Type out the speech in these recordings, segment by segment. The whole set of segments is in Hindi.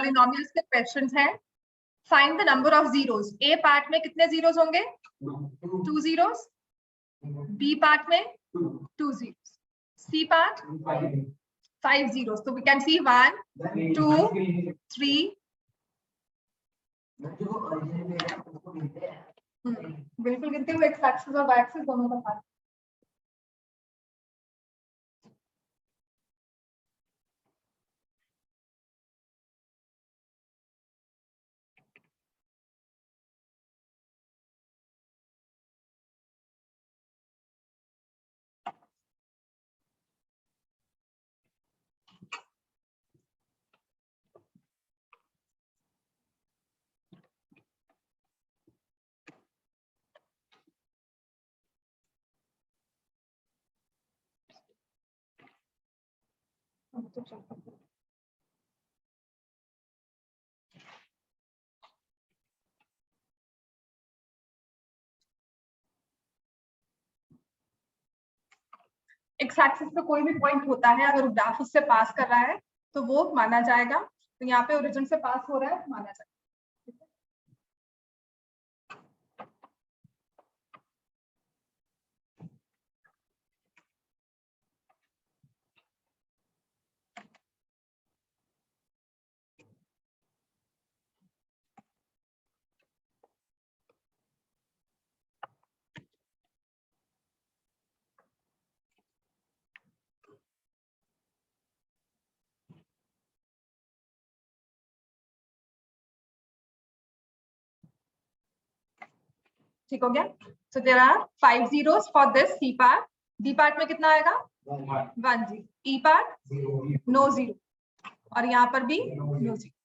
पॉलिनोमियल्स के क्वेश्चंस हैं। Find the number of zeros. A part में कितने जीरोस होंगे? 2 जीरोस। बी पार्ट में 2 जीरोस। C part 5 zeros. तो वी कैन सी 1 2 3 बिल्कुल गिनते हुए एक्स एक्सिस और वाई एक्सिस दोनों का पार्ट। एक्स एक्सिस पे कोई भी पॉइंट होता है, अगर ग्राफ उससे पास कर रहा है तो वो माना जाएगा। तो यहाँ पे ओरिजिन से पास हो रहा है, माना जाएगा। ठीक हो गया। So there are 5 zeros for this C part. D part में कितना आएगा? 1 zero. E part no zero, और यहाँ पर भी no zero.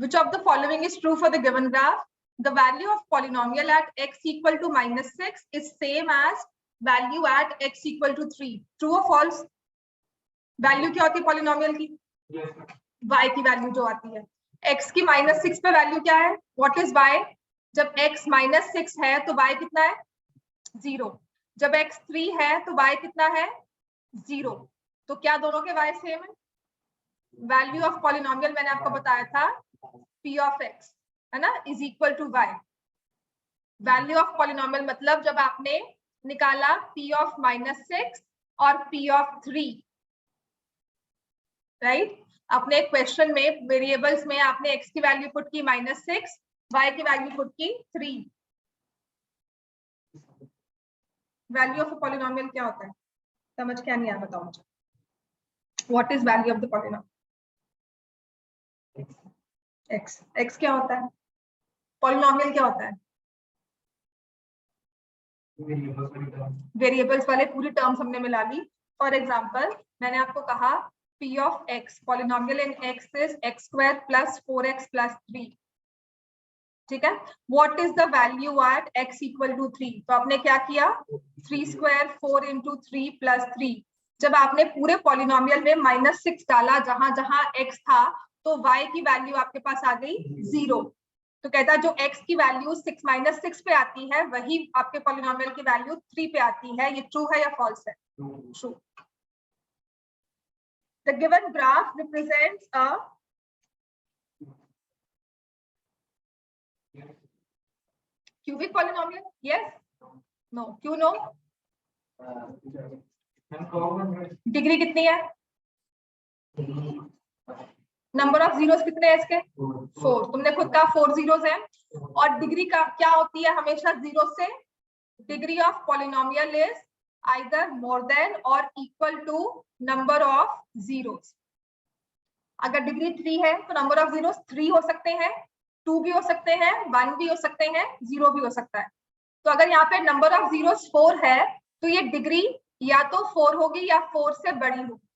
Which of the following is true for the given graph? The value of polynomial at x equal to -6 is same as value at x equal to 3. True or false? Value क्या होती है पॉलिनोमियल की? y की वैल्यू जो आती है। x की -6 पे वैल्यू क्या है? What is y? जब x -6 है तो y कितना है? 0। जब x 3 है तो y कितना है? 0। तो क्या दोनों के y सेम है? वैल्यू ऑफ पॉलिनोमियल मैंने आपको बताया था p ऑफ x है ना, is equal to y। Value of polynomial मतलब जब आपने निकाला p ऑफ -6 और p ऑफ 3, राइट? अपने क्वेश्चन में वेरिएबल्स में आपने x की वैल्यू पुट की -6, y की वैल्यू पुट की 3। वैल्यू ऑफ पॉलिनोमियल क्या होता है? समझ क्या नहीं आया बताओ मुझे। What is value of the polynomial? x। x क्या होता है? पॉलिनोमियल क्या होता है? वेरिएबल्स वाले पूरी टर्म्स हमने मिला ली। फॉर एग्जांपल मैंने आपको कहा p of x, polynomial in x is x² + 4x + 3। ठीक है। What is the value at x equal to 3? तो आपने क्या किया? 3² 4 × 3 + 3। जब आपने पूरे पॉलिनोमियल में -6 डाला जहां जहां x था, तो y की वैल्यू आपके पास आ गई 0। तो कहता है जो x की वैल्यू 6 - 6 पे आती है वही आपके पॉलिनोमियल की वैल्यू 3 पे आती है। ये ट्रू है या फॉल्स है? True. The given graph represents a cubic polynomial. Yes? No. क्यों no? डिग्री कितनी है? नंबर ऑफ जीरोस कितने हैं इसके? 4। तुमने खुद कहा 4 जीरोस हैं। और डिग्री का क्या होती है हमेशा जीरो से? Degree of polynomial is either more than और equal to number of zeros. अगर डिग्री 3 है तो नंबर ऑफ जीरोस 3 हो सकते हैं, 2 भी हो सकते हैं, 1 भी हो सकते हैं, 0 भी हो सकता है। तो अगर यहाँ पे नंबर ऑफ जीरोस 4 है तो ये डिग्री या तो 4 होगी या 4 से बड़ी होगी।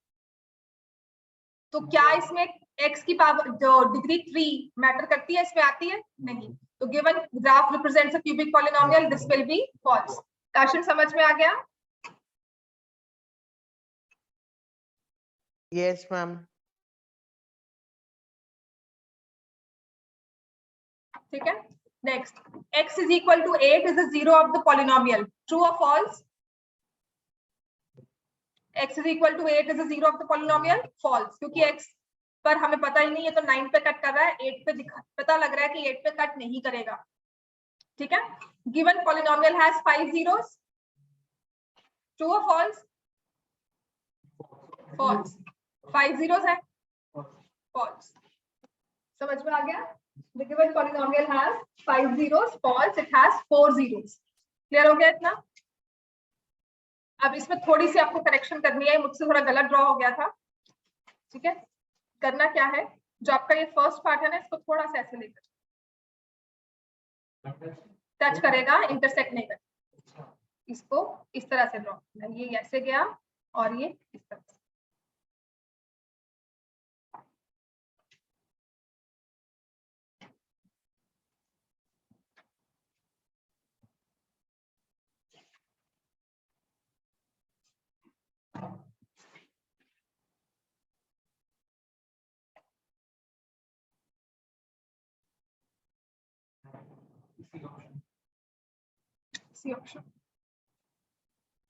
तो क्या इसमें x की पावर जो डिग्री 3 मैटर करती है, इसमें आती है? नहीं। तो given graph represents a cubic polynomial, this will be false. Question समझ में आ गया? Yes ma'am. ठीक है। Next, x is equal to 8 is the zero of the polynomial. True or false? x is equal to 8 is the zero of the polynomial. False, क्योंकि x पर हमें पता ही नहीं है, तो 9 पे कट कर रहा है, 8 पे पता लग रहा है कि 8 पे कट नहीं करेगा। ठीक है, given polynomial has 5 zeros, true और फॉल्स? फॉल्स। 5 zeros है, फॉल्स। समझ में आ गया? The given polynomial has 5 zeros, false, it has 4 zeros. Clear हो गया इतना? अब इसमें थोड़ी सी आपको करेक्शन करनी है, मुझसे थोड़ा गलत ड्रॉ हो गया था। ठीक है, करना क्या है, जो आपका ये फर्स्ट पार्ट है ना, इसको थोड़ा सा ऐसे लेकर टच करेगा, इंटरसेक्ट नहीं करेगा, इसको इस तरह से ड्रॉ, ये ऐसे गया और ये इस तरह से। ऑप्शन।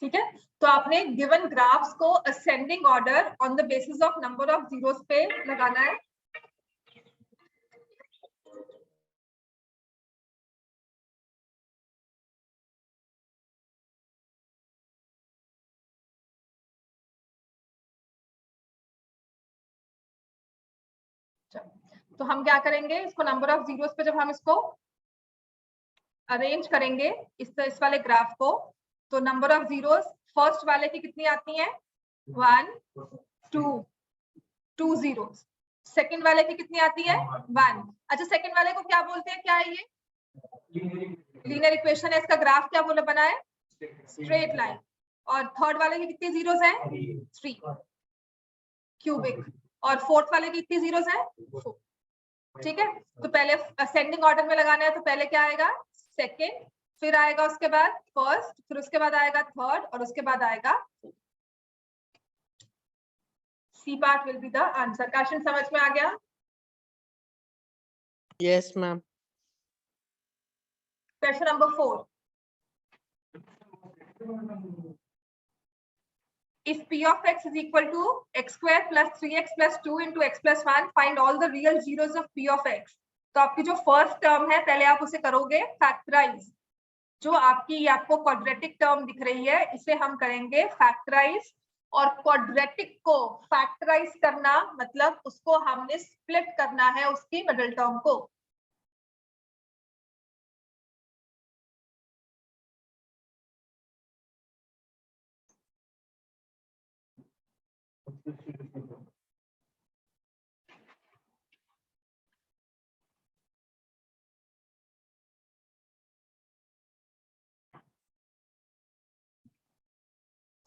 ठीक है, तो आपने गिवन ग्राफ्स को ascending order on the basis of number of zeros पे लगाना है। तो हम क्या करेंगे, इसको नंबर ऑफ जीरोस पे जब हम इसको अरेंज करेंगे इस वाले ग्राफ को, तो नंबर ऑफ जीरोस फर्स्ट वाले की कितनी आती है, 1 2 जीरोस। सेकंड वाले की कितनी आती है, 1। अच्छा, सेकंड वाले को क्या बोलते हैं, क्या है ये, लीनियर इक्वेशन है, इसका ग्राफ क्या बोला बना है, स्ट्रेट लाइन। और थर्ड वाले की कितनी जीरोस है, 3 क्यूबिक। और फोर्थ वाले की कितनी जीरोस है, 4। ठीक है, तो पहले असेंडिंग ऑर्डर में लगाना है, तो पहले क्या आएगा, सेकंड, फिर आएगा उसके बाद फर्स्ट, फिर उसके बाद आएगा थर्ड, और उसके बाद आएगा C part will be the answer. Question समझ में आ गया? Yes ma'am. Question number 4, if p of x is equal to x square plus 3x plus 2 into x plus 1, find all the real zeros of p of x। तो आपकी जो फर्स्ट टर्म है, पहले आप उसे करोगे फैक्टराइज। जो आपकी आपको क्वाड्रेटिक टर्म दिख रही है, इसे हम करेंगे फैक्टराइज। और क्वाड्रेटिक को फैक्टराइज करना मतलब उसको हमने स्प्लिट करना है, उसकी मिडिल टर्म को।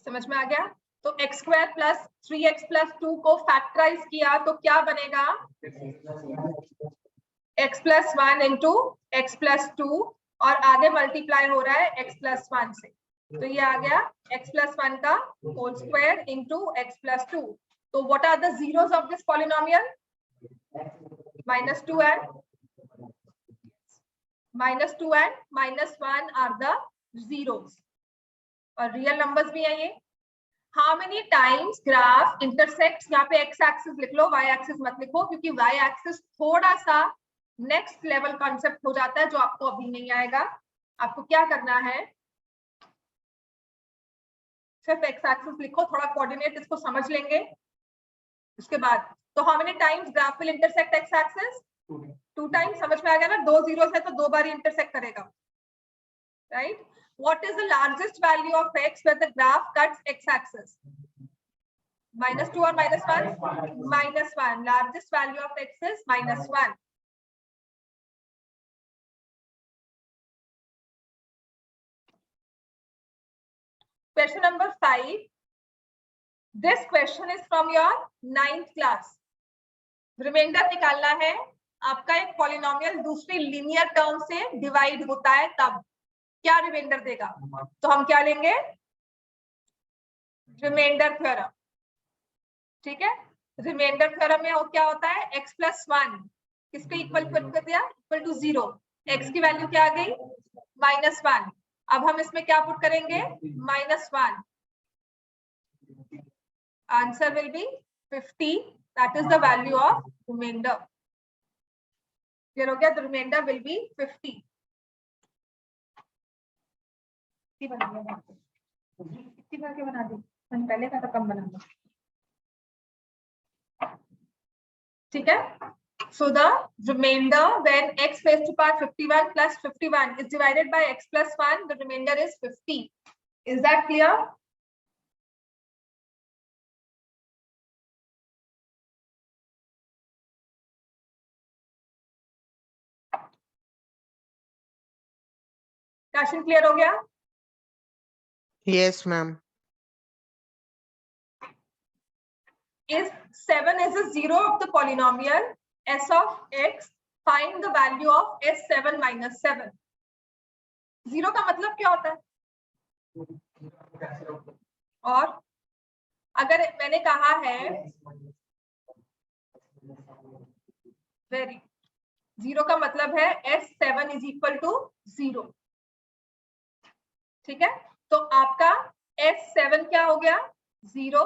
समझ में आ गया? तो x square plus 3x plus 2 को फैक्टराइज किया तो क्या बनेगा, x plus 1 into x plus 2, और आगे मल्टीप्लाई हो रहा है x प्लस 1 से, तो ये आ गया x प्लस 1 का whole square into x plus 2। तो what are the zeros of this polynomial, -2 and -1 are the zeros, और रियल नंबर्स भी है ये। How many times graph intersects, यहाँ पे x एक्सिस लिख लो, y एक्सिस मत लिखो, क्योंकि y एक्सिस थोड़ा सा नेक्स्ट लेवल कॉन्सेप्ट हो जाता है, जो आपको अभी नहीं आएगा। आपको क्या करना है, सिर्फ x एक्सिस लिखो, थोड़ा कोऑर्डिनेट इसको समझ लेंगे उसके बाद। तो how many times graph will intersect x axis, 2 times. समझ में आ गया ना, 2 जीरोस है तो 2 बार इंटरसेक्ट करेगा, right. What is the largest value of x where the graph cuts x axis? -2 or -1? -1. Largest value of x is -1. Question number 5. This question is from your 9th class. Reminder निकालना है, आपका एक पॉलिनोमियल दूसरी लीनियर टर्म से डिवाइड होता है तब क्या रिमाइंडर देगा, तो हम क्या लेंगे, रिमाइंडर थ्योरम। ठीक है, रिमाइंडर थ्योरम में क्या होता है, x प्लस 1 किसके इक्वल कर दिया, इक्वल टू 0, x की वैल्यू क्या आ गई, -1। अब हम इसमें क्या पुट करेंगे, -1, answer will B 50 That is the value of remainder. Clear हो गया? The remainder will be 50. इतनी बना के बना दी, मैंने पहले का तो कम बना दो, ठीक है? So the remainder when x raised to power 51 plus 51 is divided by x plus 1, the remainder is 50. Is that clear? Question clear हो गया? Yes, ma'am. If 7 is a zero of the polynomial s of x, find the value of s7 minus 7. Zero का मतलब क्या होता है? और अगर मैंने कहा है वेरी, जीरो का मतलब है s7 इज इक्वल टू 0, ठीक है? तो आपका s7 क्या हो गया? 0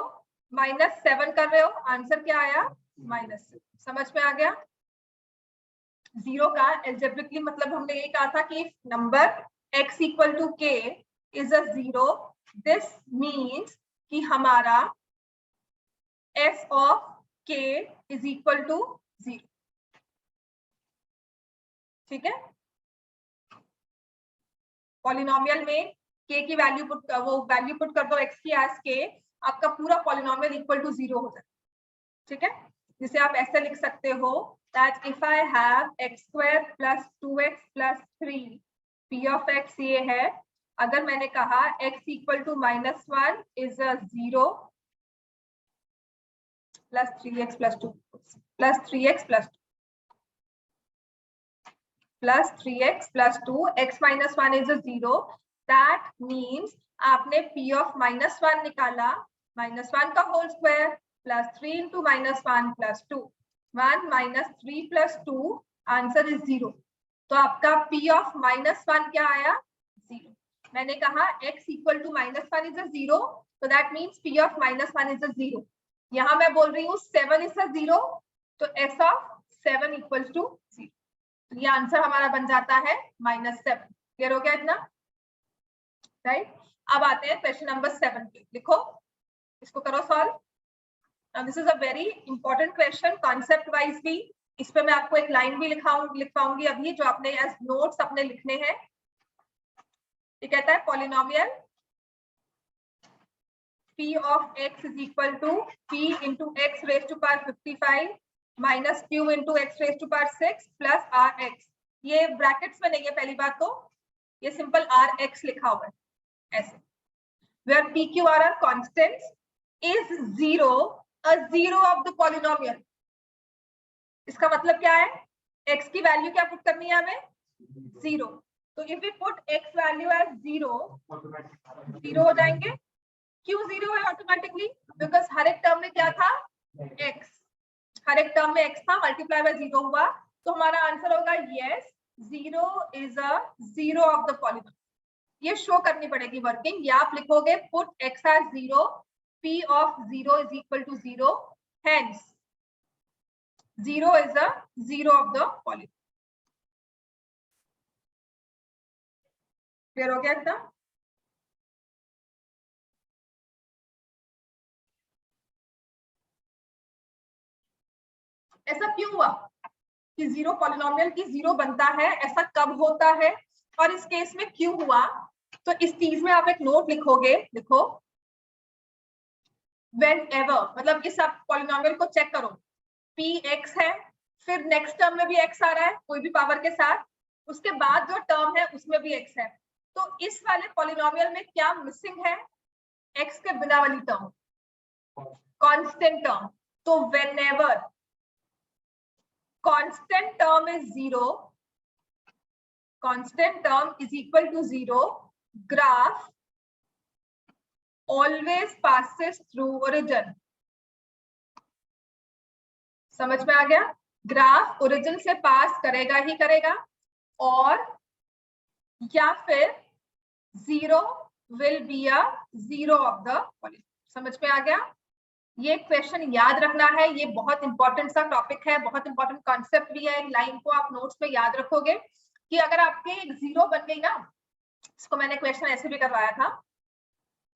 माइनस 7 कर रहे हो, आंसर क्या आया? -7. समझ में आ गया? जीरो का एल्जेब्रिकली मतलब हमने ये कहा था कि number x equal to k is a zero, this means कि हमारा f of k is equal to 0, ठीक है? पॉलिनोमियल में k की वैल्यू पुट, वो वैल्यू पुट कर दो x की एज k, आपका पूरा पॉलिनोमियल इक्वल टू 0 हो जाए, ठीक है? जिसे आप ऐसे लिख सकते हो that if I have x square plus 2x plus 3, p of x ये है. अगर मैंने कहा x equal to -1 is a 0 plus 3x plus 2 plus 3x plus 2 plus 3x plus 2, x minus 1 is a 0. That means आपने p of -1 निकाला, -1 का whole square plus 3 into -1 plus 2, 1 minus 3 plus 2, answer is 0. तो आपका p of -1 क्या आया? 0. मैंने कहा x equal to -1 is a 0, तो that means p of -1 is a 0. यहाँ मैं बोल रही हूँ 7 इज अ 0, तो s of 7 इक्वल टू 0. तो ये आंसर हमारा बन जाता है -7. क्लियर हो गया इतना? राइट. अब आते हैं क्वेश्चन नंबर 7 पे. लिखो, इसको करो solve. Now this is a very important question, concept wise भी. इस पे मैं आपको एक लाइन भी लिखवाऊंगी अभी, जो आपने एज नोट्स अपने लिखने हैं. ये कहता है polynomial p of x is equal to p into x raised to power 55 minus q into x raised to power 6 plus rx. ये ब्रैकेट्स में नहीं है पहली बात, तो ये सिंपल rx लिखा हुआ है ऐसे. where p q r are constants, is 0 a zero of the polynomial. इसका मतलब क्या है? x की वैल्यू क्या पुट करनी है हमें? 0. तो if we put x value as 0, 0 हो जाएंगे. क्यों 0 है ऑटोमेटिकली? बिकॉज हर एक टर्म में क्या था? x. हर एक टर्म में x था, मल्टीप्लाई बाय 0 हुआ, तो हमारा आंसर होगा yes, 0 is a 0 of the polynomial. ये शो करनी पड़ेगी वर्किंग, या आप लिखोगे put x as 0, p of 0 is equal to 0, hence 0 is a 0 of the polynomial. Clear हो गया इतना? ऐसा क्यों हुआ कि 0 पॉलिनोमियल की 0 बनता है? ऐसा कब होता है और इस केस में क्यों हुआ? तो इस चीज में आप एक नोट लिखोगे. लिखो, whenever, मतलब इस आप पॉलिनोमियल को चेक करो, p x है, फिर नेक्स्ट टर्म में भी x आ रहा है कोई भी पावर के साथ, उसके बाद जो टर्म है उसमें भी x है, तो इस वाले पॉलिनोमियल में क्या मिसिंग है? x के बिना वाली टर्म, कांस्टेंट टर्म. तो whenever constant term is 0, constant term is equal to 0, graph always passes through origin. समझ में आ गया? ग्राफ ओरिजिन से पास करेगा ही करेगा, और या फिर 0 will be a 0 of the polynomial. समझ में आ गया? ये क्वेश्चन याद रखना है, ये बहुत इंपॉर्टेंट सा टॉपिक है, बहुत इंपॉर्टेंट कॉन्सेप्ट भी है। लाइन को आप नोट्स में याद रखोगे कि अगर आपके एक जीरो बन गई ना, इसको मैंने क्वेश्चन ऐसे भी करवाया था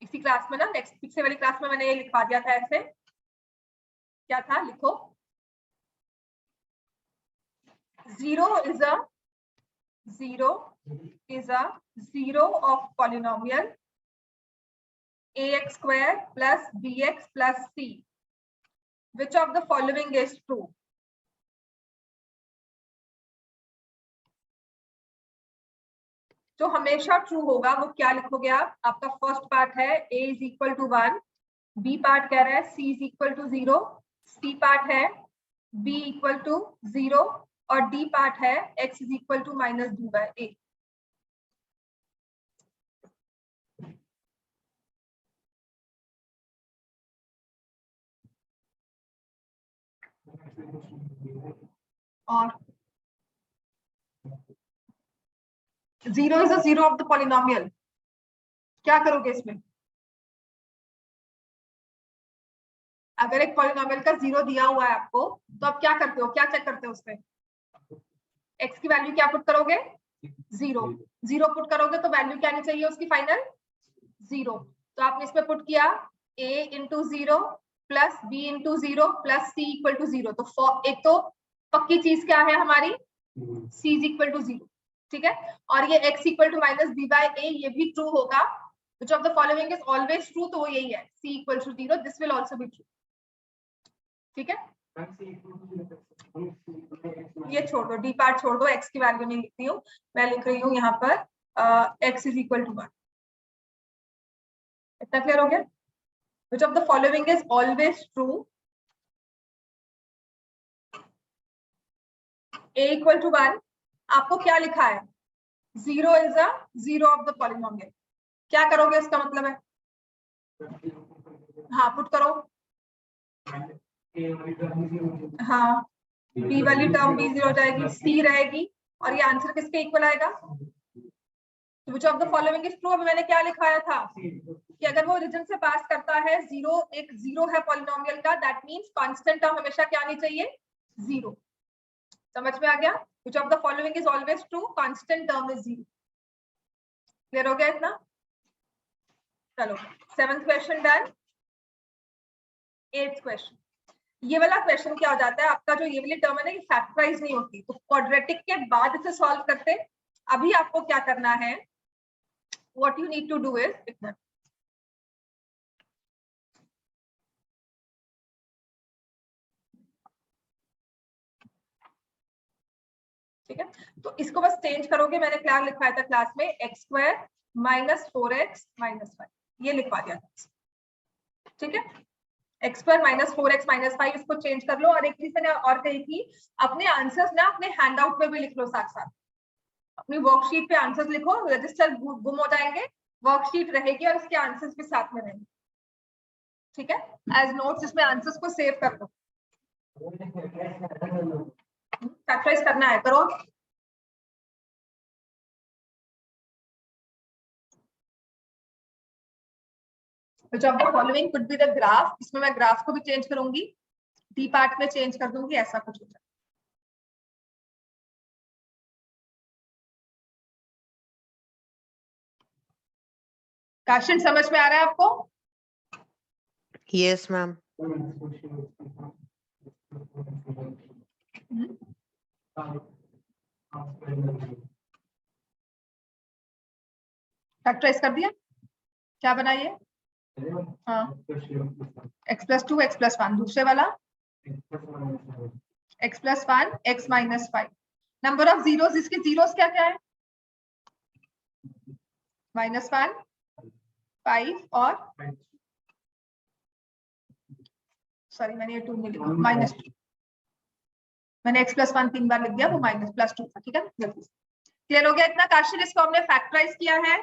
इसी क्लास में ना, नेक्स्ट पिछले वाली क्लास में मैंने ये लिखवा दिया था ऐसे, क्या था, लिखो, zero is a zero of polynomial ax square plus bx plus c. Which of the following is true? जो हमेशा ट्रू होगा वो क्या लिखोगे आप? आपका फर्स्ट पार्ट है a is equal to 1, B part कह रहा है c is equal to 0, C part है b इक्वल टू 0 और डी पार्ट है x is equal to minus b by a। और zero is a zero of the polynomial, क्या करोगे इसमें? अगर एक पॉलिनोमियल का जीरो दिया हुआ है आपको तो आप क्या करते हो, क्या चेक करते हो उसमें? x की वैल्यू क्या पुट करोगे? जीरो। जीरो पुट करोगे तो वैल्यू क्या आनी चाहिए उसकी फाइनल? जीरो। तो आपने इसमें पुट किया a into zero plus B into zero plus C equal to zero. तो एक तो पक्की चीज क्या है हमारी? c is equal to zero, ठीक है। और ये x equal to minus B by A, ये भी ट्रू होगा। which of the following is always true, तो वो यही है, c equal to zero, this will also be true, ठीक है। ये छोड़ दो, डी पार्ट छोड़ दो, x की वैल्यू नहीं लिखती हूँ मैं, लिख रही हूँ यहाँ पर x इज इक्वल टू 1। इतना क्लियर हो गया? Which of the following is always true? a equal to 1, आपको क्या लिखा है? Zero is a zero of the polynomial, क्या करोगे इसका मतलब है? हाँ पुट करो, हाँ b वाली टर्म b जीरो हो जाएगी, c रहेगी और ये आंसर किसके इक्वल आएगा? Which of the following is true? अभी मैंने क्या लिखाया था कि अगर वो रीजन से पास करता है, जीरो, एक जीरो है पॉलिनोमियल का, दैट मींस कांस्टेंट टर्म हमेशा क्या आनी चाहिए? जीरो। समझ में आ गया? Which of the following is always true? Constant term is zero. Clear हो गया इतना? चलो 7th question done. 8th question, ये वाला क्वेश्चन क्या हो जाता है आपका, जो ये वाली टर्म है ना, ये फैक्टराइज नहीं होती, तो क्वाड्रेटिक के बाद इसे सॉल्व करते। अभी आपको क्या करना है, what you need to do is, ठीक है, तो इसको बस चेंज करोगे। मैंने क्या लिखवाया था क्लास में, x square minus 4x minus 5, ये लिखवा दिया था, ठीक है। X square minus 4x minus 5, इसको चेंज कर लो। और एक चीज मैंने और कही थी, अपने आंसर्स ना अपने हैंडआउट में भी लिख लो, साथ साथ अपनी वर्कशीट पे आंसर्स लिखो, रजिस्टर गुम हो जाएंगे, वर्कशीट रहेगी और इसके आंसर्स भी साथ में रहेंगे, ठीक है। एज नोट्स इसमें आंसर्स को सेव कर दो। फैक्टराइज करना है, करो। Which of the following could be the graph? इसमें मैं ग्राफ को भी चेंज करूंगी, डी पार्ट में चेंज कर दूंगी, ऐसा कुछ हो जाए। क्वेश्चन समझ में आ रहा है आपको? Yes, ma'am. फैक्टराइज कर दिया, क्या बनाइए? हाँ, x प्लस 2 x प्लस 1, दूसरे वाला x plus 1 x minus 5। Number of zeros, इसके जीरोस क्या क्या है? -1, 5 और सॉरी मैंने ये 2 नहीं लिखा, -2। मैंने x प्लस 1 3 बार लिख दिया, वो माइनस प्लस 2 था, ठीक है। क्लियर हो गया इतना? क्वेश्चन इसको हमने फैक्टराइज किया है।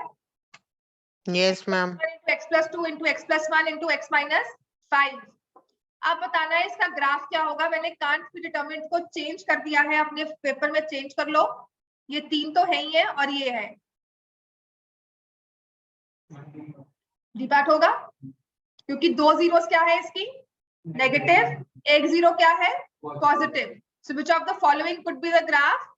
Yes, ma'am. x plus 2 into x plus 1 into x minus 5। आप बताना है इसका ग्राफ क्या होगा। मैंने कांट बी डिटरमिनेंट को चेंज कर दिया है, अपने पेपर में चेंज कर लो। ये 3 तो है ही है और ये है, डी पार्ट होगा क्योंकि 2 जीरोस क्या है इसकी? नेगेटिव, एक जीरो क्या है, positive. So which of the following could be the graph,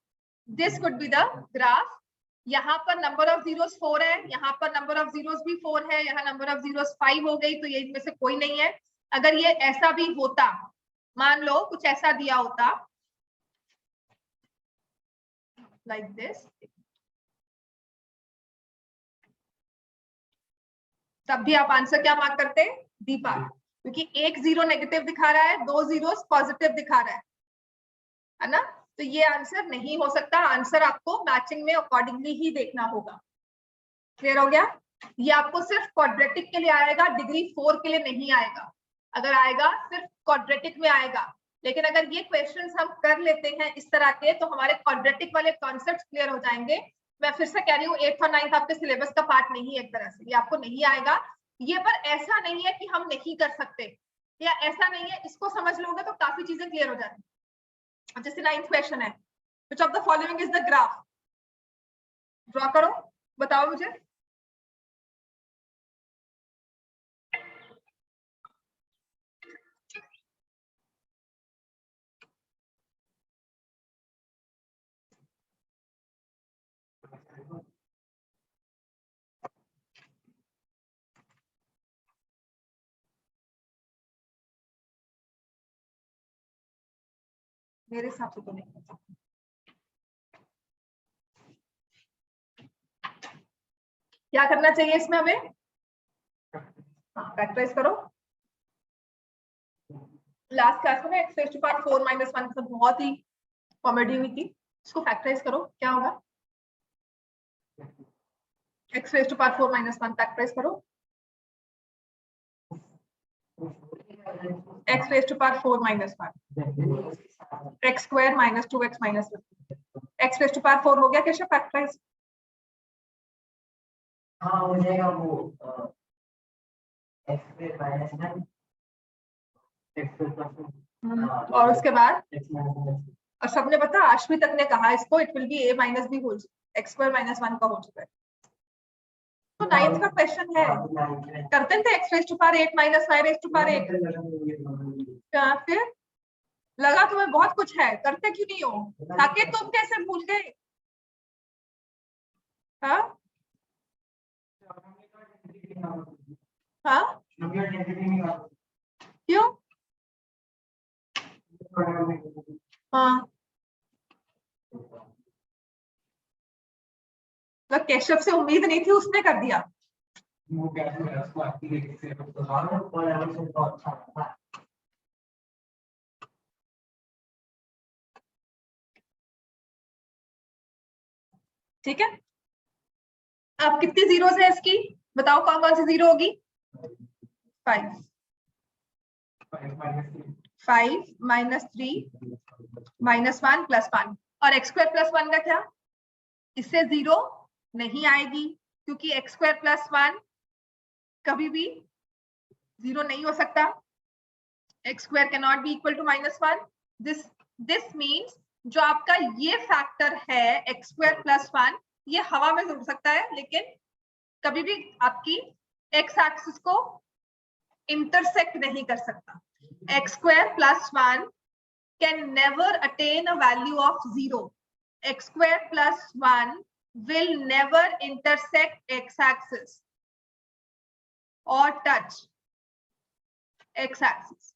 this could be the graph. यहाँ पर नंबर ऑफ जीरोस 4 है, यहाँ पर नंबर ऑफ जीरोस भी 4 है, यहाँ नंबर ऑफ जीरोस 5 हो गई, तो ये इनमें से कोई नहीं है. अगर ये ऐसा भी होता, मान लो कुछ ऐसा दिया होता लाइक दिस, तब भी आप आंसर क्या मार्क करते, डी पार्ट, क्योंकि एक जीरो नेगेटिव दिखा रहा है, दो जीरोस पॉजिटिव दिखा रहा है ना. तो ये आंसर नहीं हो सकता. आंसर आपको मैचिंग में अकॉर्डिंगली ही देखना होगा. क्लियर हो गया. ये आपको सिर्फ क्वाड्रेटिक के लिए आएगा, डिग्री 4 के लिए नहीं आएगा. अगर आएगा सिर्फ क्वाड्रेटिक में आएगा. लेकिन अगर ये क्वेश्चंस हम कर लेते हैं इस तरह के, तो हमारे क्वाड्रेटिक वाले कॉन्सेप्ट्स क्लियर हो जाएंगे. मैं फिर से कह रही हूँ 8th और 9th आपके सिलेबस का पार्ट नहीं है, एक तरह से ये आपको नहीं आएगा. ये पर ऐसा नहीं है कि हम नहीं कर सकते, या ऐसा नहीं है, इसको समझ लोगे तो काफी चीजें क्लियर हो जाती. जैसे 9th क्वेश्चन है, which of the following is the graph. Draw करो, बताओ मुझे. मेरे हिसाब से तो नहीं. क्या करना चाहिए इसमें हमें, फैक्टराइज करो. लास्ट क्लास में एक्स रेज़ टू पावर 4 - 1 के साथ बहुत ही कॉमेडी हुई थी. इसको फैक्टराइज करो, क्या होगा, X raise to power 4 - 1 factorise करो. X raise to power 4 - 1 X square minus 2x minus X raise to power 4 हो गया. कैसे फैक्टराइज, हाँ हो जाएगा वो X square minus 1 X square plus और उसके बाद एक्स माइनस और सबने पता, अश्विन तक ने कहा इसको it will be a minus b whole x square minus 1 का होल स्क्वायर. तो 9th का क्वेश्चन है, करते थे x raise to power 8 minus y raise to power 8. फिर लगा तुम्हें बहुत कुछ है, करते क्यों नहीं हो, ताकि तुम कैसे भूल गए. हाँ हाँ, क्यों, हाँ. तो केशव से उम्मीद नहीं थी, उसने कर दिया. ठीक है. अब कितनी जीरोस है इसकी, बताओ कौन कौन सी जीरो होगी. 5 माइनस 3 माइनस 1 प्लस 1. और एक्स स्क्वायर प्लस 1 का क्या, इससे जीरो नहीं आएगी, क्योंकि एक्स स्क्वायर प्लस 1 कभी भी जीरो नहीं हो सकता. X square can not be equal to -1. This means जो आपका ये फैक्टर है एक्स स्क्वायर प्लस 1, ये हवा में उड़ सकता है, लेकिन कभी भी आपकी एक्स एक्सिस को इंटरसेक्ट नहीं कर सकता. X square plus 1 can never attain a value of 0. X square plus 1 will never intersect x-axis or touch x-axis.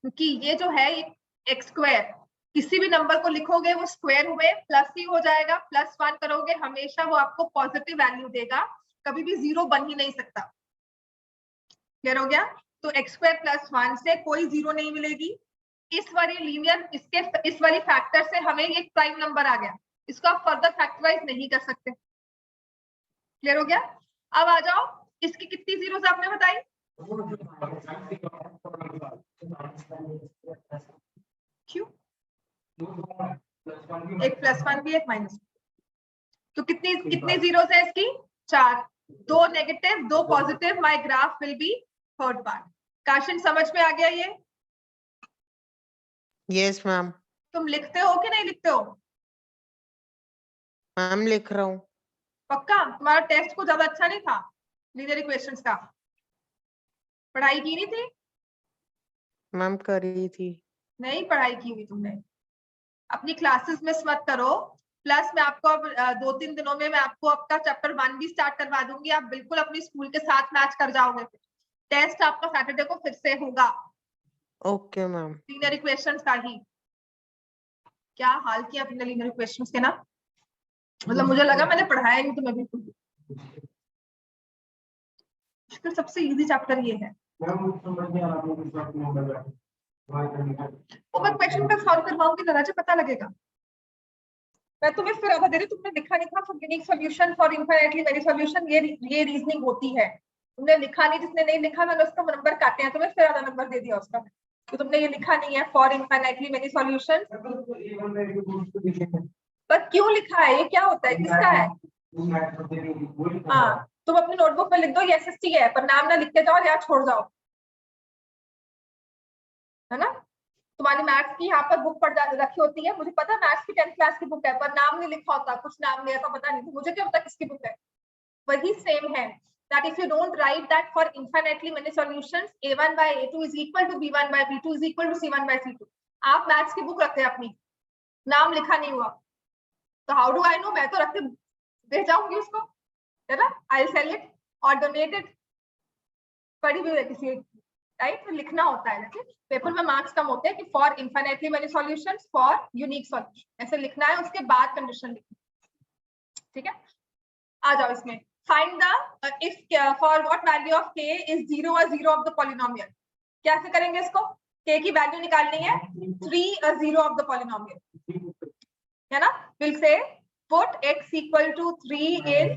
क्योंकि ये जो है x स्क्वायर, किसी भी नंबर को लिखोगे वो स्क्वायर हुए प्लस ही हो जाएगा. प्लस 1 करोगे हमेशा वो आपको पॉजिटिव वैल्यू देगा, कभी भी जीरो बन ही नहीं सकता. क्लियर हो गया. तो एक्स स्क्वायर प्लस 1 से कोई जीरो नहीं मिलेगी. इस वाली लीनियर इस वाली फैक्टर से हमें ये प्राइम नंबर आ गया, इसको आप फर्दर फैक्टराइज नहीं कर सकते. क्लियर हो गया. अब आ जाओ, इसकी कितनी जीरोस आपने बताई, क्यों, एक प्लस 1 भी एक माइनस. तो कितनी जीरोस है इसकी, 4. 2 negative 2 positive. My graph will be third part. Caution समझ में आ गया ये. Yes ma'am. तुम लिखते हो कि नहीं लिखते हो, मैम लिख रहा हूँ. पक्का. तुम्हारा टेस्ट को ज्यादा अच्छा नहीं था लीनियर इक्वेशंस का, पढ़ाई की नहीं थी? मैम करी थी। नहीं पढ़ाई की हुई तुमने? अपनी क्लासेस मिस मत करो। प्लस मैं आपको अब 2-3 दिनों में मैं आपको आपका चैप्टर 1 भी स्टार्ट करवा दूंगी। आप बिल्कुल अपनी स्कूल के साथ मैच कर जाओगे। टेस्ट आपका सैटरडे को फिर से होगा ओके मैम। लीनियर इक्वेशंस का ही। क्या हाल किया तुमने लीनियर इक्वेशंस के ना, मतलब मुझे लगा मैंने पढ़ाया नहीं तुम्हें बिल्कुल। मुश्किल सबसे इजी चैप्टर ये है। वो मैं क्वेश्चन पे सॉल्व करवाऊंगी जरा जो पता लगेगा। मैं तुम्हें फिर आधा दे रही, तुमने लिखा नहीं था for unique solution for infinitely many solution, ये रीजनिंग होती है। तुमने लिखा नहीं, जिसने नहीं लिखा मैंने उसका नंबर काटे हैं, तुम्हें फिर आधा नंबर दे दिया उसका। तो तुमने ये लिखा नहीं है फॉर इनफाइनाइटली मेनी सॉल्यूशन। पर क्यों लिखा है, ये क्या होता है, किसका है? हाँ तुम अपनी नोटबुक में लिख दो ये एसएसटी है, पर नाम ना लिख के जाओ या छोड़ जाओ, है ना। तुम्हारी मैथ्स की यहाँ पर बुक पढ़ रखी होती है, मुझे पता है मैथ्स की 10th क्लास की बुक है, पर नाम नहीं लिखा होता, कुछ नाम नहीं ऐसा पता नहीं, तो मुझे क्या पता किसकी बुक है। वही सेम है that if you don't write that for infinitely many solutions a1 by a2 is equal to b1 by b2 is equal to c1 by c2, आप मैथ्स की बुक रखते हैं अपनी, नाम लिखा नहीं हुआ, तो हाउ डू आई नो? मैं तो रख के दे जाऊंगी उसको, है ना। आई सेल इट और डोनेट इट, पढ़ी भी है किसी, राइट। तो लिखना होता है, जैसे पेपर में मार्क्स कम होते हैं कि for infinitely many solutions for unique solution, ऐसे लिखना है, उसके बाद कंडीशन लिखनी, ठीक है। आ जाओ इसमें, find the if for what value of k is 0 or 0 of the polynomial। कैसे करेंगे इसको? k की वैल्यू निकालनी है 3 or 0 of the polynomial, है ना। we'll say put x equal to 3 in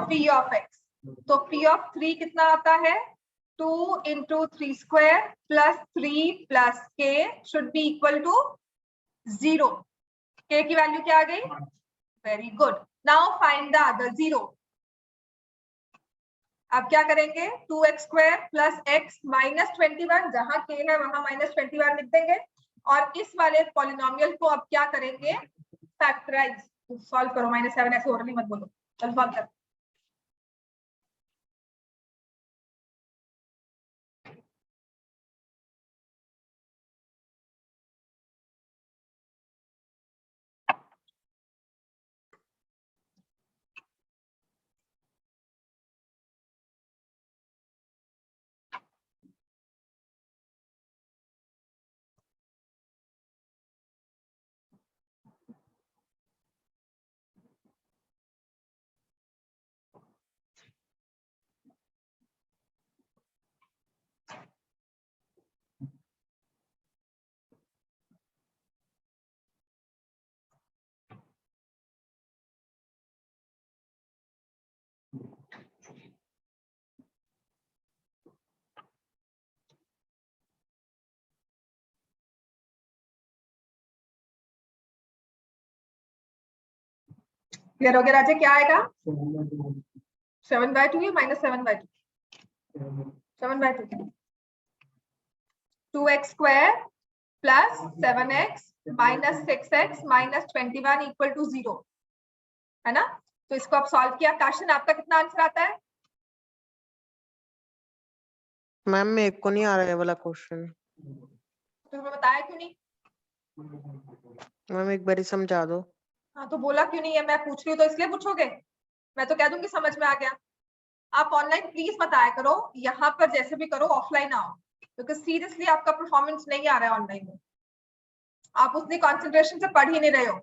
p of x, तो p of 3 कितना आता है? 2 into 3 square plus 3 plus k should be equal to 0। k की वैल्यू क्या आ गई? Very good. Now find the other 0। अब क्या करेंगे? 2x square plus x minus 21, जहां k है वहां माइनस 21 लिख देंगे, और इस वाले पॉलिनोमियल को अब क्या करेंगे? फैक्टराइज। सॉल्व करो, -7 ऐसे ओरली मत बोलो, चल सॉल्व कर। क्लियर हो गया राजे? क्या आएगा? 7/2 या -7/2? 7/2। 2x square plus 7x minus 6x minus 21 equal to 0, है ना। तो इसको आप सॉल्व किया। काशन आपका कितना आंसर आता है? मैम मेरे को नहीं आ रहा है वाला क्वेश्चन। तुम्हें बताया क्यों नहीं? मैम एक बार समझा दो। हाँ तो बोला क्यों नहीं है? मैं पूछ रही हूँ तो इसलिए पूछोगे, मैं तो कह दूंगी समझ में आ गया। आप ऑनलाइन प्लीज बताया करो, यहाँ पर जैसे भी करो ऑफलाइन आओ, क्योंकि सीरियसली आपका परफॉर्मेंस नहीं आ रहा है ऑनलाइन में, आप उतनी कंसंट्रेशन से पढ़ ही नहीं रहे हो,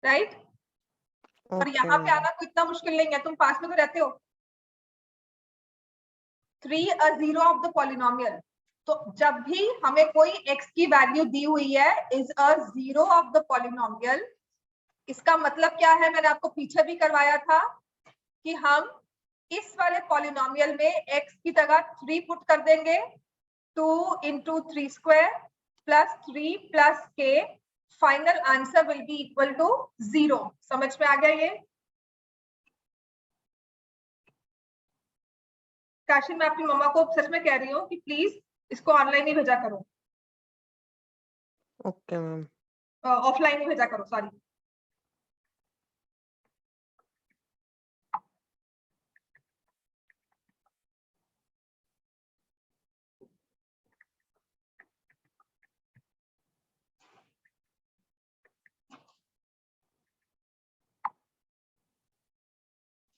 राइट। और यहाँ पे आना कोई इतना मुश्किल नहीं है, तुम पास में तो रहते हो। 3 a 0 of the polynomial, तो जब भी हमें कोई x की वैल्यू दी हुई है is a 0 of the polynomial, इसका मतलब क्या है? मैंने आपको पीछे भी करवाया था कि हम इस वाले पॉलिनोमियल में x की जगह 3 पुट कर देंगे, 2 into 3 square plus 3 plus k, final answer will be equal to 0। समझ में आ गया ये? काशी, मैं अपनी मम्मा को सच में कह रही हूँ कि प्लीज इसको ऑनलाइन ही भेजा करो, ओके मैम। ऑफलाइन ही भेजा करो, सॉरी।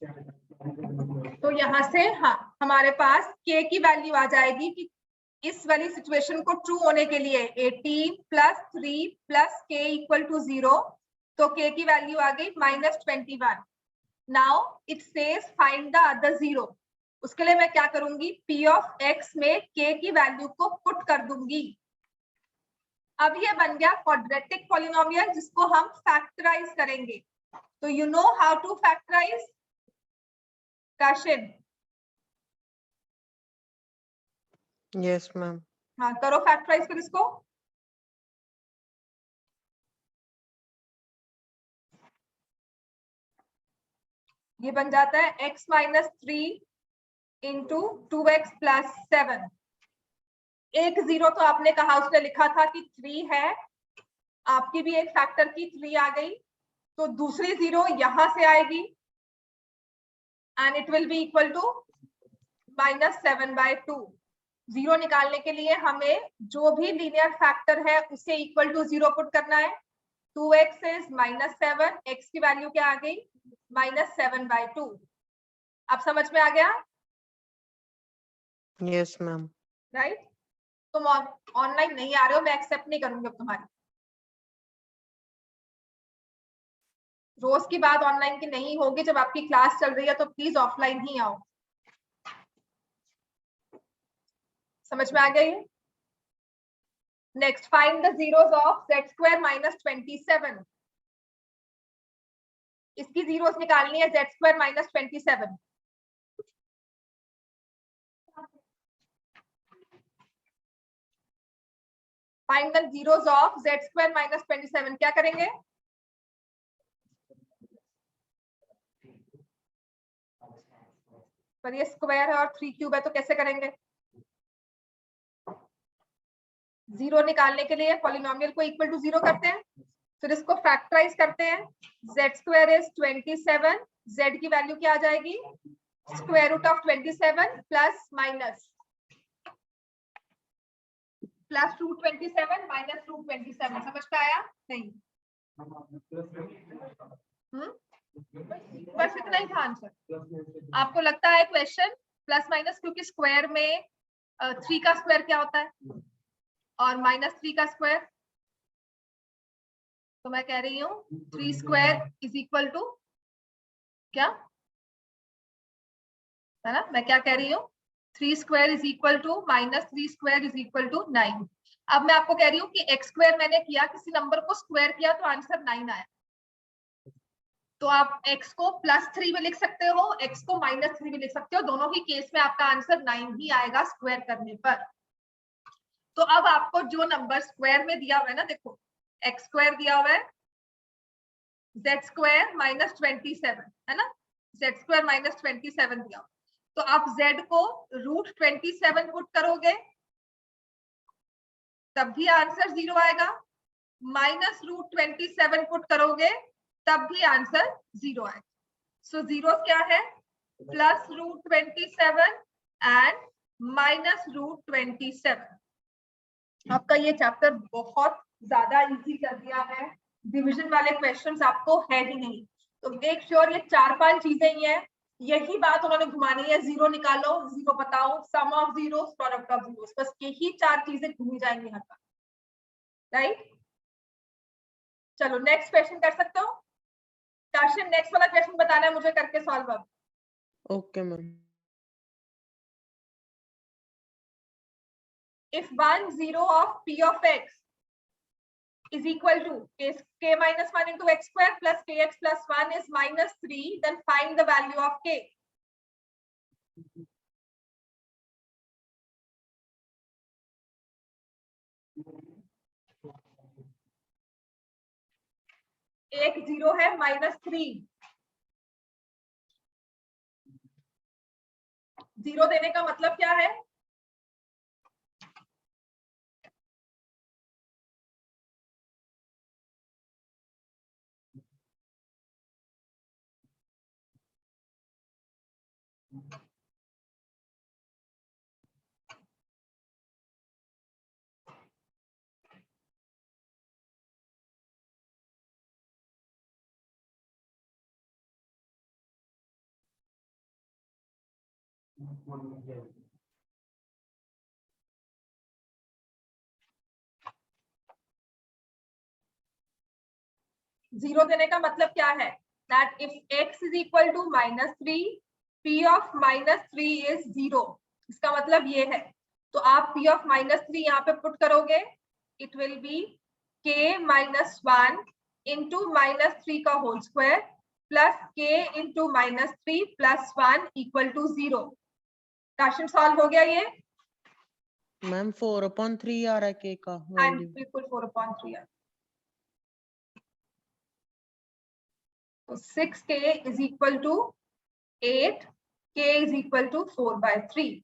तो यहाँ से हाँ हमारे पास k की वैल्यू आ जाएगी कि इस वाली सिचुएशन को ट्रू होने के लिए 18 + 3 + k = 0, तो k की वैल्यू आ गई -21. Now it says find the other 0. उसके लिए मैं क्या करूंगी, p ऑफ x में k की वैल्यू को पुट कर दूंगी. अब ये बन गया क्वाड्रेटिक पॉलिनोमियल जिसको हम फैक्टराइज करेंगे. तो you know how to factorise काशिन? Yes ma'am. हाँ करो फैक्टराइज फिर इसको. ये बन जाता है x - 3 × 2x + 7. एक 0 तो आपने कहा, उसने लिखा था कि 3 है, आपकी भी एक फैक्टर की 3 आ गई, तो दूसरी 0 यहां से आएगी and it will be equal to -7/2. 0 निकालने के लिए हमें जो भी लीनियर फैक्टर है उसे इक्वल टू 0 पुट करना है. 2x इज -7, x की वैल्यू क्या आ गई -7/2. अब समझ में आ गया? Yes ma'am. राइट. तुम ऑनलाइन नहीं आ रहे हो, मैं एक्सेप्ट नहीं करूंगी अब तुम्हारी. रोज की बात ऑनलाइन की नहीं होगी. जब आपकी क्लास चल रही है तो प्लीज ऑफलाइन ही आओ. समझ में आ गया ये? Next find the zeros of z² - 27. इसकी जीरोस निकालनी है z² - 27. Find the zeros of z² - 27. क्या करेंगे? पर ये स्क्वायर है और 3 क्यूब है तो कैसे करेंगे? 0 निकालने के लिए पॉलिनोमियल को इक्वल टू 0 करते हैं, फिर इसको फैक्टराइज करते हैं. z² is 27. z की वैल्यू क्या आ जाएगी? √27 प्लस माइनस +√27 - √27. समझ में आया? नहीं. बस इतना ही था आंसर. आपको लगता है क्वेश्चन प्लस माइनस, क्योंकि स्क्वायर में 3 का स्क्वायर क्या होता है और -3 का स्क्वायर, तो मैं कह रही हूँ 3² इज इक्वल टू क्या है ना, मैं क्या कह रही हूँ, 3² is equal to -3² is equal to 9. अब मैं आपको कह रही हूँ कि x² मैंने किया, किसी नंबर को स्क्वायर किया तो आंसर 9 आया. तो आप x को +3 में लिख सकते हो, x को -3 में लिख सकते हो. दोनों ही केस में आपका आंसर 9 ही आएगा स्क्वायर करने पर. तो अब आपको जो नंबर स्क्वायर में दिया हुआ है ना, देखो x² दिया हुआ है, z² - 27 है ना, z² - 27 दिया. तो आप z को √27 पुट करोगे तब भी आंसर 0 आएगा. -√27 पुट करोगे तब भी आंसर 0 आएगा. सो जीरो क्या है? +√27 एंड -√27. आपका ये चैप्टर बहुत ज्यादा इजी कर दिया है. डिवीजन वाले क्वेश्चंस आपको है ही नहीं, तो मेक श्योर ये 4-5 चीजें ही है. यही बात उन्होंने घुमानी है, 0 निकालो, 0 बताओ, sum of zeros, product of zeros, बस यही 4 चीजें घूमी जाएंगी हर बार. राइट. चलो नेक्स्ट क्वेश्चन कर सकते हो. काशिम नेक्स्ट वाला क्वेश्चन बताना है मुझे करके सॉल्व. अब okay ma'am. if 1 0 of p of x is equal to k - 1 into x² plus kx plus 1 is -3, then find the value of k. एक 0 है -3. 0 देने का मतलब क्या है? जीरो देने का मतलब क्या है? That if x is equal to -3, p of -3 is 0। इसका मतलब ये है। तो आप p ऑफ -3 यहाँ पे पुट करोगे, it will be k -1 into -3 का whole square plus k into -3 plus 1 equal to 0। Question solve हो गया ये? मैम 4/3 आ रहा है k का एंड वैल्यू। बिल्कुल 4/3 है। तो 6k is equal to 8, k is equal to 4/3।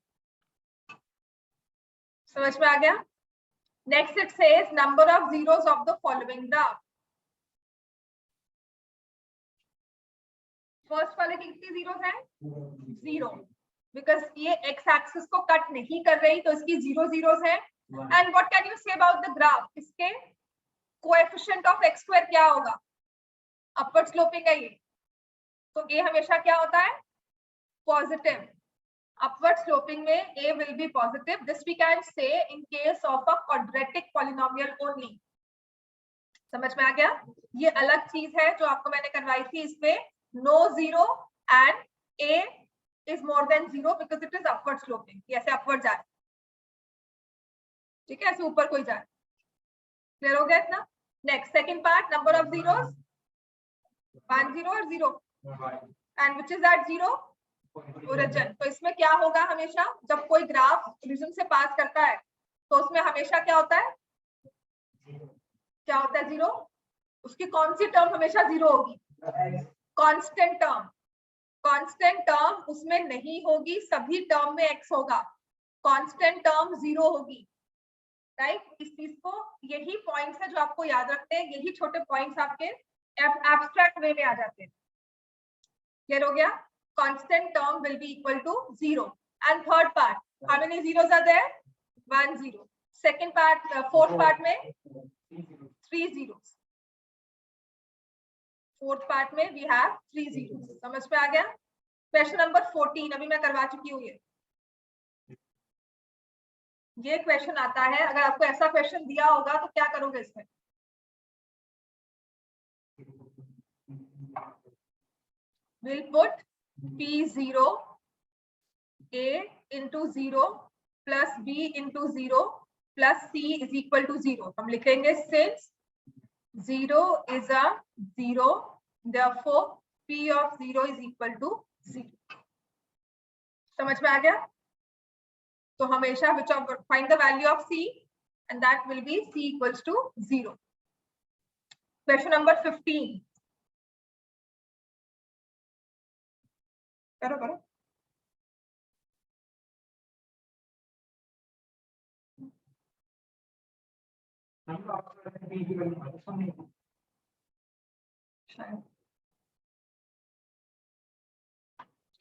समझ में आ गया? Next it says number of zeros of the following graph. First वाले की कितनी जीरोस है? 0, बिकॉज ये एक्स एक्सिस को कट नहीं कर रही, तो इसकी 0 जीरोस है। And what can you say about the graph? इसके कोएफिशिएंट ऑफ x स्क्वायर क्या होगा? अपवर्ड स्लोपिंग है ये, तो a हमेशा क्या होता है? पॉजिटिव। upward sloping में a will be positive. This we can say in case of a quadratic polynomial only. समझ में आ गया? ये अलग चीज है जो आपको मैंने करवाई थी। इसमें no zero and a is more than 0 because it is upward sloping. ये ऐसे upward जा रहा है, ठीक है, ऐसे ऊपर कोई जा रहा है। क्लियर हो गया इतना? Next second part, number of zeros 1 0 और 0 and which is that 0? Origin. तो इसमें क्या होगा? हमेशा जब कोई ग्राफ ओरिजिन से पास करता है तो उसमें हमेशा क्या होता है? क्या होता है? 0। उसकी कौन सी टर्म हमेशा 0 होगी? Constant term. कांस्टेंट टर्म उसमें नहीं होगी, सभी टर्म में x होगा। कांस्टेंट टर्म 0 होगी, राइट? इस चीज को, यही पॉइंट्स है जो आपको याद रखते हैं। यही छोटे पॉइंट्स आपके एब्स्ट्रैक्ट वे में आ जाते हैं। क्लियर हो गया? constant term will be equal to 0. And third part, how many zeros are there? 1 0. Second part, fourth part में 3 zeros. Fourth part में we have 3 zeros. समझ में आ गया? क्वेश्चन नंबर 14 अभी मैं करवा चुकी हूँ। ये क्वेश्चन आता है, अगर आपको ऐसा क्वेश्चन दिया होगा तो क्या करोगे इसमें? We'll put P0 A into 0 plus B into 0 plus C is equal to 0. हम लिखेंगे since 0 is a 0, therefore P of 0 is equal to 0. समझ में आ गया? तो हमेशा which of find the value of C and that will be C equals to 0. Question number 15. करो करो।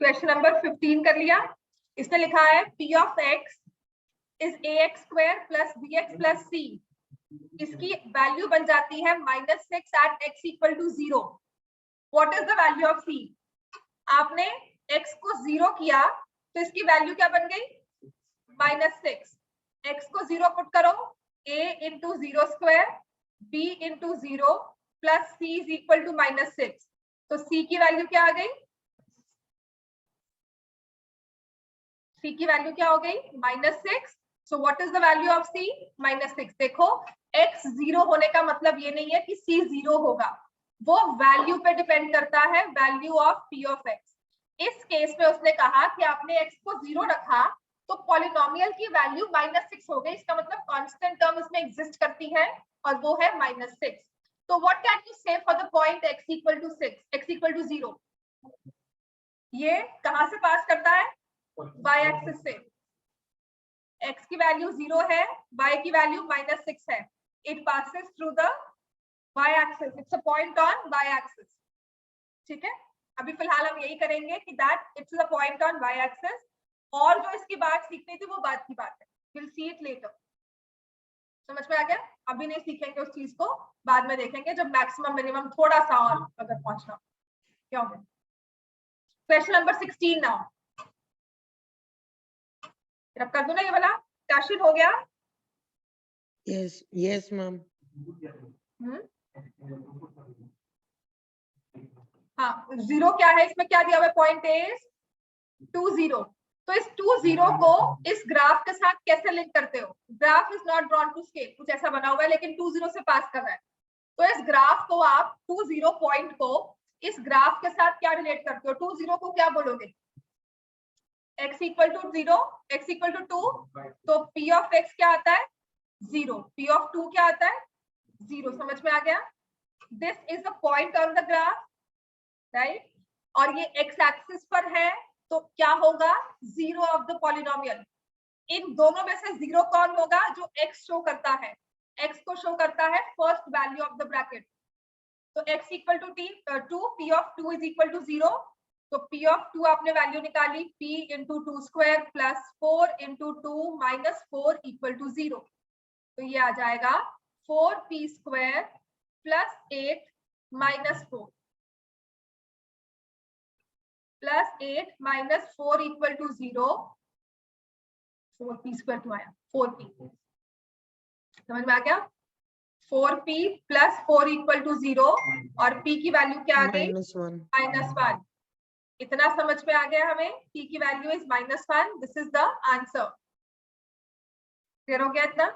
क्वेश्चन नंबर 15 कर लिया। इसने लिखा है P of x is ax square plus bx plus c. इसकी वैल्यू बन जाती है -6 at x equal to 0. What is the value of c? आपने x को 0 किया तो इसकी वैल्यू क्या बन गई? -6। x को 0 पुट करो, a into 0 square b into 0 plus c is equal to -6. तो c की वैल्यू क्या आ गई? c की वैल्यू क्या हो गई? -6. So what is the value of c? -6. देखो x 0 होने का मतलब ये नहीं है कि c 0 होगा, वो वैल्यू पे डिपेंड करता है, value of p of x। इस केस में उसने कहा कि आपने x को 0 रखा तो पॉलिनोमियल की वैल्यू -6 हो गई। इसका मतलब कांस्टेंट टर्म इसमें एग्जिस्ट करती है और वो है -6। तो व्हाट कैन यू से for the point x equal to 6, x equal to 0? ये कहां से पास करता है? y एक्सिस से। x की वैल्यू 0 है, y की वैल्यू -6 है। It passes through the y axis, it's a point on y axis. ठीक है, अभी फिलहाल हम यही करेंगे कि that it's a point on y axis, और जो इसकी बात सीखनी थी वो बात की बात है। Will see it later. समझ में आ गया? अभी नहीं सीखेंगे उस चीज को, बाद में देखेंगे जब मैक्सिमम मिनिमम थोड़ा सा और अगर पहुंचना। क्या हो गया? Question number 16 now. अब कर दो ना ये वाला, काशिद हो गया? Yes ma'am. हाँ, 0 क्या है इसमें, क्या दिया हुआ है, पॉइंट इज 2 0। तो इस 2 0 को इस ग्राफ के साथ कैसे लिंक करते हो? Graph is not drawn to scale, कुछ ऐसा बना हुआ है लेकिन 2 0 से पास कर रहा है। तो इस ग्राफ को आप 2 0 पॉइंट को इस ग्राफ के साथ क्या रिलेट करते हो? 2 0 को क्या बोलोगे? x equal to 0, x equal to 2, तो p ऑफ x क्या आता है? 0। p ऑफ 2 क्या आता है? 0। समझ में आ गया? This is the point on the graph, right? और ये x एक्सिस पर है, तो क्या होगा? 0 ऑफ द पॉलिनोमियल। इन दोनों में से 0 कौन होगा? जो x शो करता है। x को शो करता है first value of the bracket. तो x equal to 2, p of 2 is equal to 0। तो p ऑफ 2 आपने वैल्यू निकाली, p into 2 square plus 4 into 2 minus 4 equal to 0। तो ये आ जाएगा 4p square plus 8 minus 4 plus 8 minus 4 equal to 0। 4p square क्यों आया? 4p, समझ में आ गया? 4p प्लस 4 इक्वल टू 0 और p की वैल्यू क्या आ गई? -1। इतना समझ में आ गया हमें? p की value is -1। This is the answer. Clear हो गया इतना?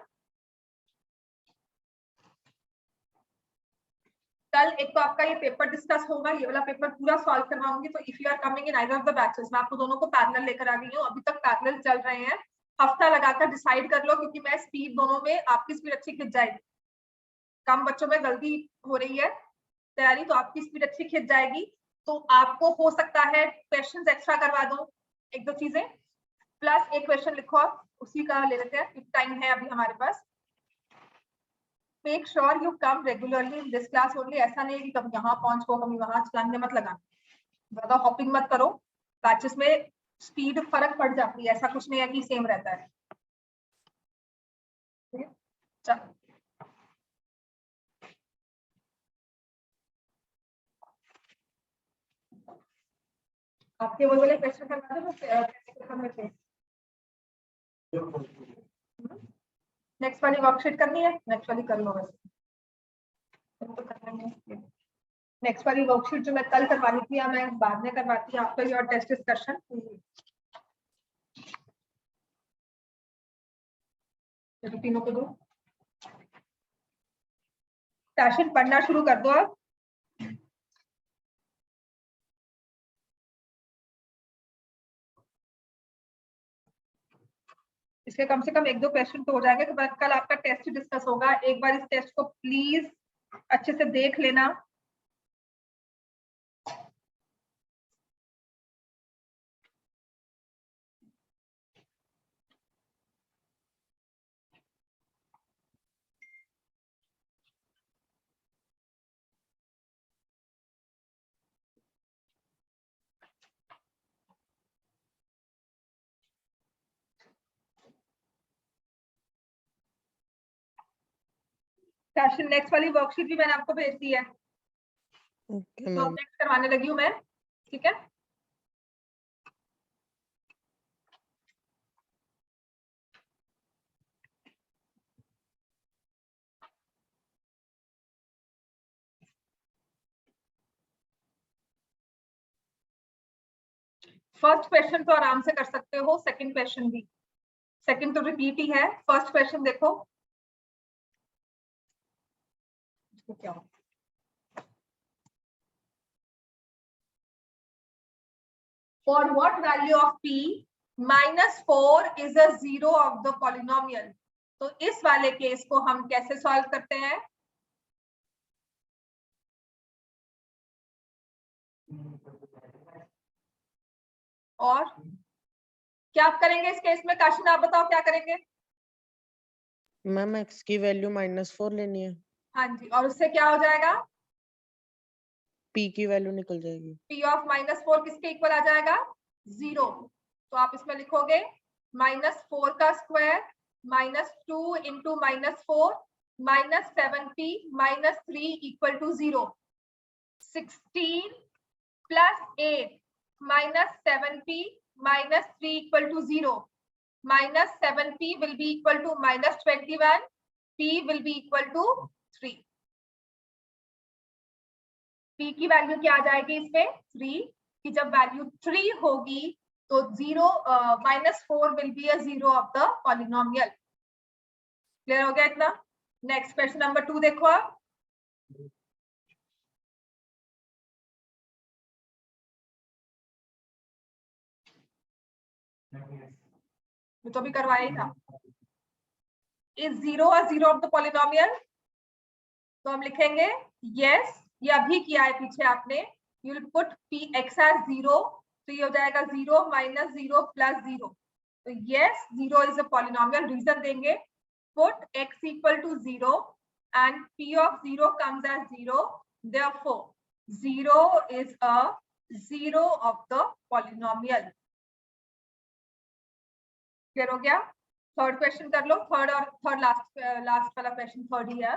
कल एक तो आपका ये पेपर डिस्कस होगा, ये वाला पेपर पूरा सॉल्व करवाऊंगी। तो if you are coming in either of the batches, मैं आपको दोनों को पैरेलल लेकर आ गई हूँ। अभी तक पैरेलल चल रहे हैं, हफ्ता लगाकर डिसाइड कर लो, क्योंकि मैं स्पीड दोनों में, आपकी स्पीड अच्छी खिंच जाएगी। कम बच्चों में गलती हो रही है तैयारी, तो आपकी स्पीड अच्छी खिंच जाएगी। तो आपको हो सकता है क्वेश्चंस एक्स्ट्रा करवा दूं, एक दो चीजें, प्लस एक क्वेश्चन लिखो आप, उसी का ले लेते हैं, टाइम है अभी हमारे पास। Make sure you come regularly in this class only. ऐसा नहीं है कि कभी यहाँ पहुंच को कभी वहां चलाने मत लगाना, ज्यादा हॉपिंग मत करो। बैचेस में स्पीड फर्क पड़ जाती है, ऐसा कुछ नहीं है कि सेम रहता है। चलो आपके वो वाले क्वेश्चन करवा दो। नेक्स्ट वाली वर्कशीट करनी है, नेक्स्ट वाली कर लो वैसे तो करना है। नेक्स्ट वाली वर्कशीट जो मैं कल करवानी थी, या मैं बाद में करवाती हूँ आफ्टर योर टेस्ट डिस्कशन। तीनों को दो, सेशन पढ़ना शुरू कर दो आप। इसके कम से कम एक दो क्वेश्चन तो हो जाएंगे। तो कल आपका टेस्ट डिस्कस होगा, एक बार इस टेस्ट को प्लीज अच्छे से देख लेना। सेशन नेक्स्ट वाली वर्कशीट भी मैंने आपको भेज दी है, तो नेक्स्ट करवाने लगी हूँ मैं, ठीक है? फर्स्ट क्वेश्चन तो आराम से कर सकते हो, सेकंड क्वेश्चन भी, सेकंड तो रिपीट ही है। फर्स्ट क्वेश्चन देखो क्या हो। For what value of p -4 is a zero of the polynomial? तो इस वाले केस को हम कैसे सॉल्व करते हैं? और क्या करेंगे इस केस में? काशिन आप बताओ क्या करेंगे? मैम x की वैल्यू -4 लेनी है। हाँ जी, और उससे क्या हो जाएगा? p की वैल्यू निकल जाएगी। p ऑफ -4 किसके इक्वल आ जाएगा? 0। तो आप इसमें लिखोगे -4 का square -2 into -4 -7p -3 equal to 0। 16 plus 8 -7p -3 equal to 0। minus 7p will be equal to minus 21, p will be equal to 3. p की वैल्यू क्या आ जाएगी इसमें 3, कि जब वैल्यू 3 होगी तो 0 -4 will be a 0 of the polynomial. Clear हो गया इतना? नेक्स्ट क्वेश्चन नंबर 2 देखो आप. तो अभी करवाया ही था. Is 0 a 0 of the polynomial? तो हम लिखेंगे yes, ये अभी किया है पीछे आपने. You will put px as 0, तो ये हो जाएगा 0 minus 0 plus 0. तो yes, 0 is a polynomial. Reason देंगे, put x equal to 0 and p of 0 comes as 0. Therefore, 0 is a 0 of the polynomial. Clear हो गया? थर्ड क्वेश्चन कर लो. थर्ड लास्ट वाला क्वेश्चन थर्ड ही है.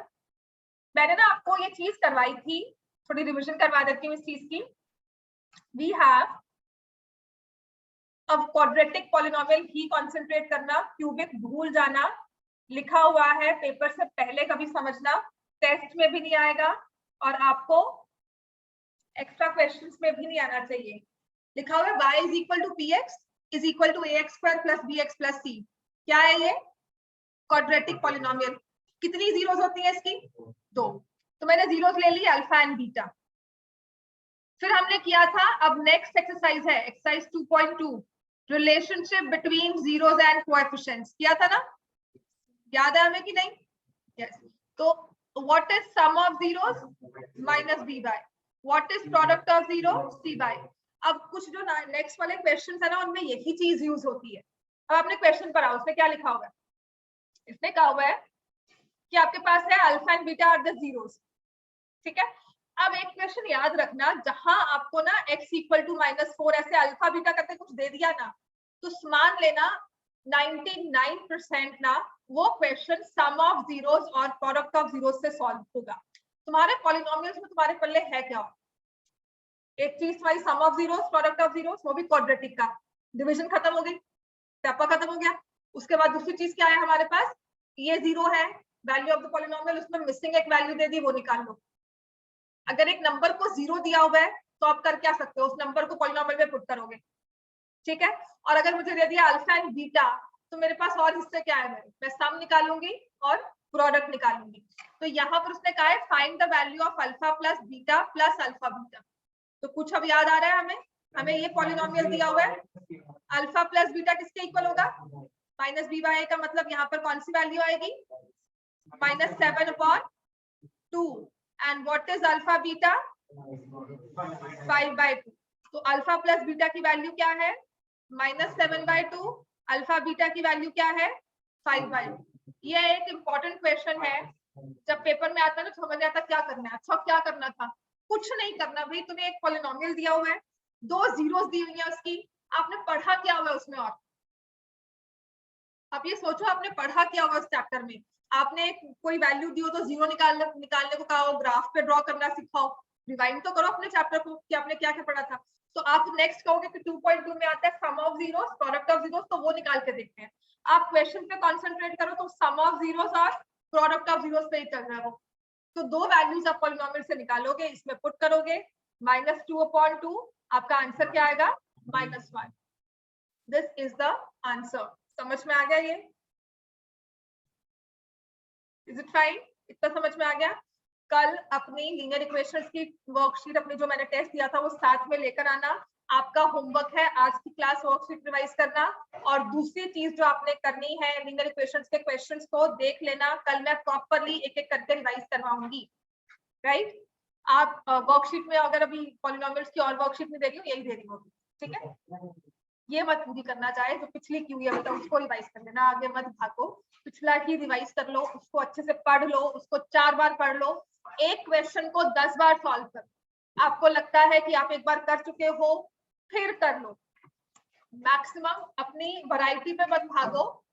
मैंने ना आपको ये चीज करवाई थी, थोड़ी रिवीजन करवा देती हूँ इस चीज की. वी हैव अब क्वाड्रेटिक पॉलिनोमियल ही कंसंट्रेट करना, क्यूबिक भूल जाना. लिखा हुआ है पेपर से पहले कभी समझना, टेस्ट में भी नहीं आएगा और आपको एक्स्ट्रा क्वेश्चंस में भी नहीं आना चाहिए. लिखा हुआ है y is equal to px is equal to ax square plus bx plus c. क्या है ये? Quadratic polynomial. कितनी जीरोस होती हैं इसकी? 2. तो मैंने जीरोस ले ली अल्फा एंड बीटा. फिर हमने किया था, अब नेक्स्ट एक्सरसाइज है exercise 2.2, relationship between zeros and coefficients. किया था ना? याद है हमें कि नहीं? यस. तो what is sum of zeros? Minus B by. What is product of zero? C by. अब कुछ जो नेक्स्ट वाले क्वेश्चंस है ना, उनमें यही चीज यूज होती है. अब आपने क्वेश्चन पर आओ, उसमें क्या लिखा हुआ है? इसमें कहा हुआ है कि आपके पास है alpha and beta are the zeros. ठीक है. अब एक क्वेश्चन याद रखना, जहां आपको ना x इक्वल टू -4 ऐसे अल्फा बीटा करके कुछ दे दिया ना, तो मान लेना 99% ना वो क्वेश्चन सम ऑफ जीरोस और प्रोडक्ट ऑफ जीरोस से सॉल्व होगा. तुम्हारे पॉलिनोमियल्स में तुम्हारे पल्ले है क्या? एक चीज तुम्हारी sum of zeros, product of zeros, वो भी क्वाड्रेटिक का. डिवीजन खत्म हो गई, टप्पा खत्म हो गया. उसके बाद दूसरी चीज क्या है हमारे पास? ये 0 है, वैल्यू ऑफ द पॉलिनोमियल, उसमें मिसिंग एक वैल्यू दे दी, वो निकाल लो. अगर एक नंबर को 0 दिया हुआ है तो आप कर क्या सकते हो? उस नंबर को पॉलिनोमियल में पुट करोगे. ठीक है. और अगर मुझे दे दिया अल्फा एंड बीटा, तो मेरे पास और हिस्से क्या है? मैं सम निकालूंगी और प्रोडक्ट निकालूंगी. तो यहाँ पर उसने कहा है find the value of alpha plus beta plus alpha beta. तो कुछ अब याद आ रहा है हमें? हमें ये पॉलिनोमियल दिया हुआ है, अल्फा प्लस बीटा किसके इक्वल होगा? माइनस बी बाय ए. का मतलब यहाँ पर कौन सी वैल्यू आएगी? -7/2. And what is alpha beta? 5/2. तो अल्फा प्लस बीटा की वैल्यू क्या है? -7/2. अल्फा बीटा की वैल्यू क्या है? 5/2. ये एक इंपॉर्टेंट क्वेश्चन है, जब पेपर में आता है ना समझ आता क्या करना है. अच्छा क्या करना था? कुछ नहीं करना भाई. तुम्हें एक पॉलिनोमियल दिया हुआ है, 2 जीरोस दी हुई है उसकी, आपने पढ़ा क्या हुआ है उसमें? और आप ये सोचो आपने पढ़ा क्या हुआ उस चैप्टर में? आपने कोई वैल्यू दी हो तो 0 निकालने को कहा हो, ग्राफ पे ड्रॉ करना सिखाओ. रिवाइंड तो करो अपने चैप्टर को कि आपने क्या क्या पढ़ा था. तो आप नेक्स्ट कहोगे कि 2.2 में आता है sum of zeros, product of zeros, तो वो निकाल के देखते हैं. आप क्वेश्चन पे कंसंट्रेट करो, तो सम ऑफ जीरोस और प्रोडक्ट ऑफ जीरोस पे ही चल रहा है वो. तो 2 वैल्यूज आप पॉलिनोमियल से निकालोगे, इसमें पुट करोगे, -2/2. आपका आंसर क्या आएगा? -1. This is the answer. समझ में आ गया ये? Is it fine? इतना समझ में आ गया? कल अपनी लीनियर इक्वेशंस की वर्कशीट, अपनी जो मैंने टेस्ट दिया था, वो साथ में लेकर आना. आपका होमवर्क है आज की क्लास वर्कशीट रिवाइज करना. और दूसरी चीज जो आपने करनी है, लीनियर इक्वेशंस के क्वेश्चंस को देख लेना. कल मैं प्रॉपरली एक एक करके रिवाइज करवाऊंगी. राइट? आप वर्कशीट में अगर अभी पॉलिनोमियल्स की और वर्कशीट में दे रही हूँ, यही दे रही होगी. ठीक है. ये मत पूरी करना चाहे, जो पिछली क्यू है मतलब उसको रिवाइज कर लेना. आगे मत भागो, पिछला ही रिवाइज कर लो, उसको अच्छे से पढ़ लो, उसको 4 बार पढ़ लो. एक क्वेश्चन को 10 बार सॉल्व कर. आपको लगता है कि आप एक बार कर चुके हो, फिर कर लो. मैक्सिमम अपनी वैरायटी पे मत भागो.